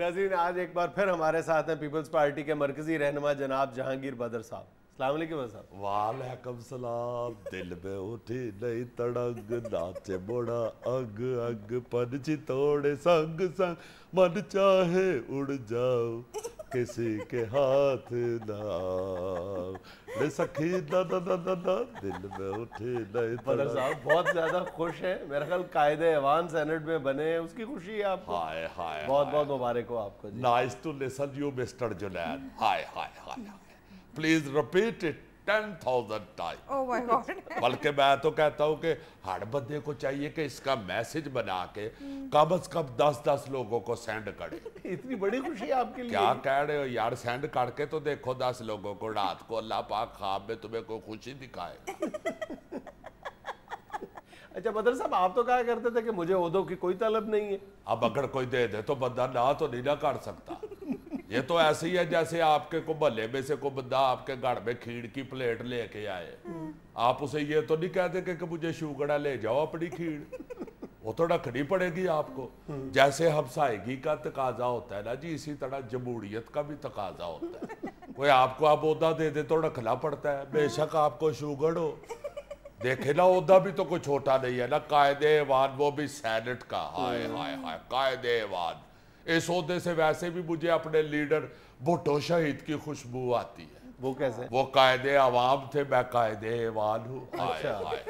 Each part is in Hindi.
नाज़रीन, आज एक बार फिर हमारे साथ हैं पीपल्स पार्टी के मरकजी रहनुमा जनाब जहांगीर बदर साहब। अस्सलाम वालेकुम साहब। वालेकुम सलाम। दिल में उठी नहीं तड़ंग, नाचे मोड़ा अंग अंग, पंछी तोड़े संग संग, मन चाहे उड़ जाओ किसी के हाथ ना आओ। रे सखी ना ना ना ना ना, दिल में उठी नहीं बदर तड़ंग। साहब बहुत ज्यादा खुश हैं, मेरा ख्याल कायदे ऐवान सेनेट में बने हैं, उसकी खुशी है आपको। हाय हाय बहुत बहुत मुबारक हो आपको जी। Nice to listen you mister Junaid. Hi hi hi. Please repeat it 10,000 time. Oh my god. बल्कि मैं तो कहता हूँ कि हर बंदे को चाहिए कि इसका मैसेज बना के कम से कम 10-10 लोगों को सेंड करे। इतनी बड़ी खुशी है आपके लिए? क्या कह रहे हो यार, सेंड करके तो देखो 10 लोगों को रात को, अल्लाह पाक ख्वाब में तुम्हें कोई खुशी दिखाए। अच्छा बदर साहब, आप तो कहा करते थे कि मुझे ओहदों की कोई तलब नहीं है। अब अगर कोई दे दे तो बंदा ना तो नहीं ना कर सकता। ये तो ऐसे ही है जैसे आपके को मोहल्ले में से कोई बंदा आपके घर में खीर की प्लेट लेके आए, आप उसे ये तो नहीं कहते कि मुझे शुगड़ा ले जाओ अपनी खीर, वो तो रखनी पड़ेगी आपको। जैसे हमसायगी का तकाजा होता है ना जी, इसी तरह जमहूरियत का भी तकाजा होता है। कोई आपको आप ओहदा दे दे तो रखना पड़ता है, बेशक आपको शुगर हो। देखे ना, ओहदा भी तो कोई छोटा नहीं है ना, कायदे ऐवान, वो भी सेनेट का। हाय हाय हाय, कायदे ऐवान। इस ओहदे से वैसे भी मुझे अपने लीडर भुट्टो शहीद की खुशबू आती है। वो कैसे? वो कायदे अवाम थे, मैं कायदे ऐवान हूँ। हाय अच्छा। हाय।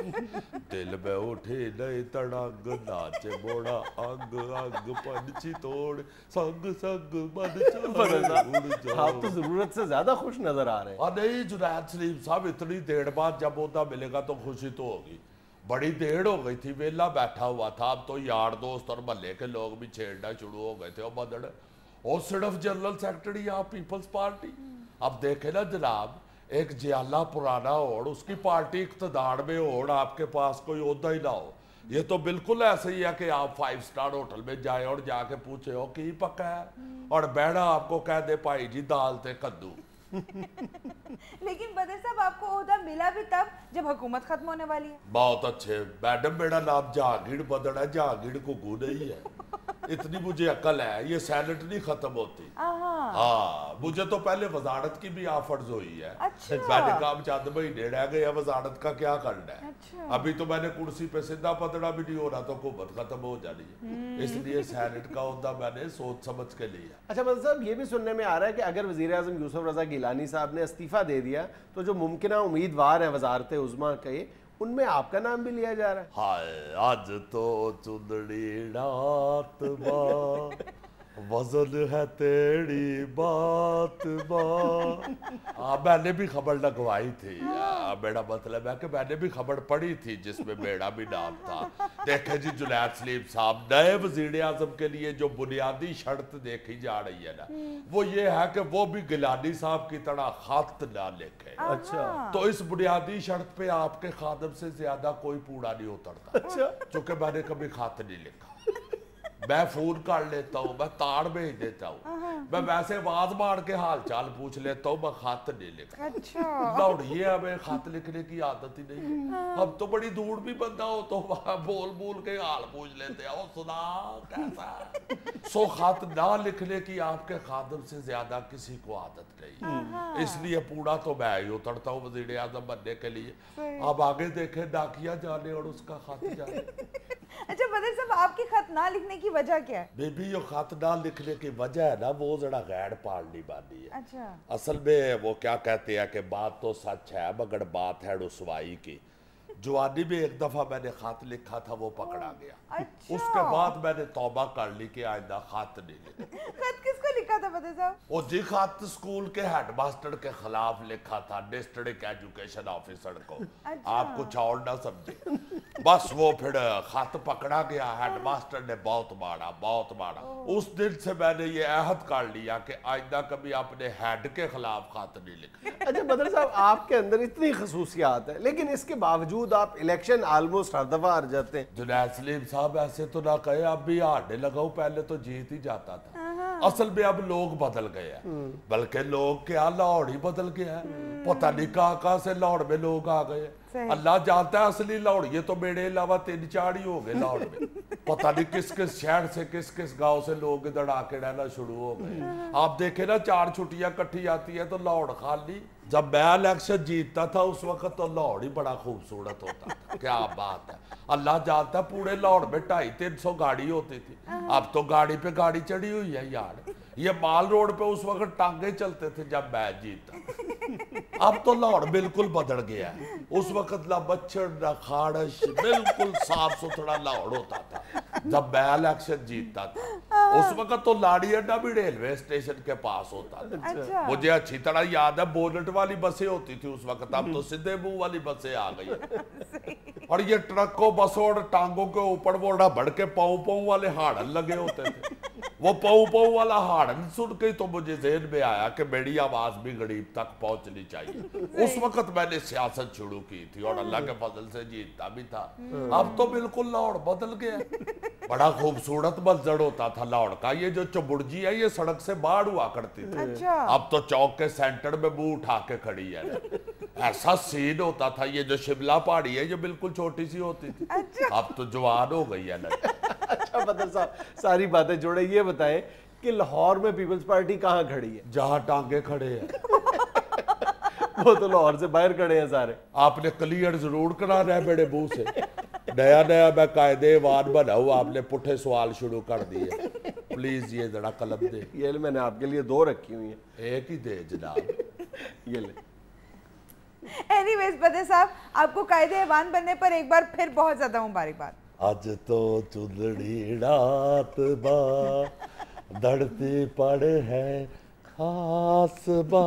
दिल में उठे नहीं तड़ंग, नाचे मोड़ा अंग अंग, पंछी तोड़ संग संग, मन चाहे उड़ जाओ। आप तो जरूरत से ज्यादा खुश नजर आ रहे हैं। नहीं जुनैद सलीम साहब, इतनी देर बाद जब ओहदा मिलेगा तो खुशी तो होगी। बड़ी देर हो गई थी, वेला बैठा हुआ था। अब तो यार दोस्त और महल्ले के लोग भी छेड़ना शुरू हो गए थे। और बदड़ और सिर्फ जनरल सेक्रेटरी आप पीपल्स पार्टी। अब देखे ना जनाब, एक जियाला पुराना और उसकी पार्टी इख्तदार में और आपके पास कोई ओहदा ही ना हो। ये तो बिल्कुल ऐसे ही है कि आप 5 स्टार होटल में जाए और जाके पूछे हो कि पक्का है, और बैठा आपको कह दे भाई जी दाल ते कद्दू। लेकिन बदर साहब, आपको ओहदा मिला भी तब जब हुकूमत खत्म होने वाली है। बहुत अच्छे मैडम, मेरा नाम जहांगीर बदड़ है, जहांगीर कुकू नहीं है। इतनी मुझे अकल है, ये सैनेट नहीं खत्म होती। हाँ, मुझे तो पहले वजारत की भी ऑफर्स हुई है। अच्छा। मैंने कहा चंद महीने रह गए, वजारत का क्या करना है। अच्छा। अभी तो मैंने कुर्सी पे सीधा पदड़ा भी नहीं हो रहा, तो हुकूमत खत्म हो जानी है। इसलिए सैनेट का ओहदा मैंने सोच समझ के लिया। अच्छा बदर साहब, ये भी सुनने में आ रहा है कि अगर वजीर आजम यूसुफ रजा गिलानी साहब ने इस्तीफा दे दिया तो जो मुमकिन उम्मीदवार है वजारत उज़्मा के, उनमें आपका नाम भी लिया जा रहा है। हाय आज तो चुंदड़ी रात बा, वजन है तेरी बात बा। मैंने भी खबर लगवाई थी। मेरा मतलब है कि मैंने भी खबर पढ़ी थी जिसमें मेरा भी नाम था। देखे जी जुनैद सलीम साहब, नए वजीर आजम के लिए जो बुनियादी शर्त देखी जा रही है ना, वो ये है कि वो भी गिलानी साहब की तरह खत ना लिखे। अच्छा। तो इस बुनियादी शर्त पे आपके खादम से ज्यादा कोई पूरा नहीं उतरता। अच्छा। क्योंकि मैंने कभी खत नहीं लिखा। मैं फोन कर लेता हूँ, मैं तार भेज देता हूँ, मैं वैसे आवाज मार के हाल चाल पूछ लेता हूँ, मैं खत नहीं लिखता। अच्छा। दौड़िए, हमें खत लिखने की आदत ही नहीं है। हम तो बड़ी दूर भी बंदा हो तो वहाँ बोल बोल के हाल पूछ लेते हैं, ओ सुना कैसा है। सो खत ना लिखने की आपके खादम से ज्यादा किसी को आदत नहीं, इसलिए पूरा तो मैं ही उतरता हूँ वजीर आजम बनने के लिए। अब आगे देखे डाकिया जाने और उसका खत जाने। अच्छा बदर साहब, आपकी खत ना लिखने की वजह क्या है? बेबी, ये खत ना लिखने की वजह है ना, वो जरा गैर पालनी बानी है। अच्छा। असल में वो क्या कहते हैं कि बात तो सच है मगर बात है रुसवाई की। जवानी में एक दफा मैंने खत लिखा था, वो पकड़ा गया। अच्छा। उसके बाद मैंने तौबा कर ली कि आइंदा खत नहीं लिखा। खत किसको लिखा था बदर साहब? वो जी खत स्कूल के हेडमास्टर के खिलाफ लिखा था, डिस्ट्रिक्ट एजुकेशन ऑफिसर को। अच्छा। आप कुछ और ना समझे। बस वो फिर खत पकड़ा गया, हेडमास्टर ने बहुत मारा, बहुत मारा। उस दिन से मैंने ये अहद कर लिया कि आइंदा कभी अपने हेड के खिलाफ खत नहीं लिखा। अच्छा बदर साहब, आपके अंदर इतनी खसूसियात है, लेकिन इसके बावजूद आप इलेक्शन ऑलमोस्ट हर दफा हार जाते हैं। जुनैद सलीम साहब, ऐसे तो ना कहे, अब भी हारने लगाओ, पहले तो जीत ही जाता था। असल में अब लोग बदल गए हैं, बल्कि लोग क्या लाहौर ही बदल गया है। पता नहीं कहाँ से लाहौर में लोग आ गए। अल्लाह जानता है असली लाहौर, ये तो मेरे अलावा 3-4 ही हो गए लाहौर में। पता नहीं किस किस शहर से किस किस गांव से लोग इधर आके रहना शुरू हो गए। आप देखे ना 4 छुट्टियां इकट्ठी आती है तो लाहौर खाली। जब मैं इलेक्शन जीतता था उस वक्त तो लाहौर ही बड़ा खूबसूरत होता था। क्या बात है, अल्लाह जानता पूरे लाहौर में 250-300 गाड़ी होती थी। अब तो गाड़ी पे गाड़ी चढ़ी हुई है यार। ये माल रोड पे उस वक्त टांगे चलते थे जब मैं जीता। अब तो लाहौर बिल्कुल बदल गया है। उस वक्त ना मच्छर ना खाड़श, बिल्कुल साफ सुथरा लाहौर होता था जब मैं इलेक्शन जीतता था। उस वक्त तो लाड़ी अड्डा भी रेलवे स्टेशन के पास होता था। अच्छा। मुझे अच्छी तरह याद है बोनट वाली बसें होती थी उस वक्त। अब तो सीधे मुंह वाली बसें आ गई। और ये ट्रकों बसों और टांगों के ऊपर वो रबड़ के पाँव पाँव वाले हाड़न लगे होते थे। वो पाँव पाँव वाला हाड़न सुन के तो मुझे ज़हन में आया कि मेरी आवाज भी गरीब तक पहुंचनी चाहिए। उस वक्त मैंने सियासत शुरू की थी और अल्लाह के फजल से जीतता भी था। अब तो बिल्कुल लाहौर बदल गया। बड़ा खूबसूरत मंजर होता था लाहौर का। ये जो चबुर्जी है ये सड़क से बाहर हुआ करती थी। अच्छा। अब तो चौक के सेंटर में मुंह उठा के खड़ी है। ऐसा सीन होता था। ये जो शिमला पहाड़ी है ये बिल्कुल छोटी सी होती थी। अच्छा। अब तो जवान हो गई है। अच्छा बदर साहब, सारी बातें जोड़े, ये बताएं कि लाहौर में पीपल्स पार्टी कहाँ खड़ी है? जहाँ टांगे खड़े हैं। वो तो लाहौर से बाहर खड़े हैं सारे। आपने क्लियर जरूर कराना है मेरे मुंह से। नया नया मैं कायदेवान बना हूँ, आपने पुठे सवाल शुरू कर दिए। प्लीज ये जरा कलम दे। ये ले, मैंने आपके लिए 2 रखी हुई हैं। एक ही दे जनाब। ये ले। एनीवेज बदर साहब, आपको कायदेवान बनने पर एक बार फिर बहुत ज्यादा मुबारकबाद। आज तो चुंदड़ी रात बा धरती पर है खास बा।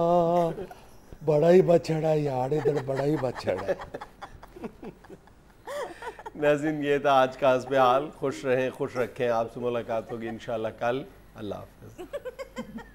बड़ा ही बछड़ा यार, इधर बड़ा ही बछड़ा। नाज़रीन, ये था आज का हस्बे हाल। खुश रहें, खुश रखें। आपसे मुलाकात होगी इंशाल्लाह कल। अल्लाह हाफ़िज़।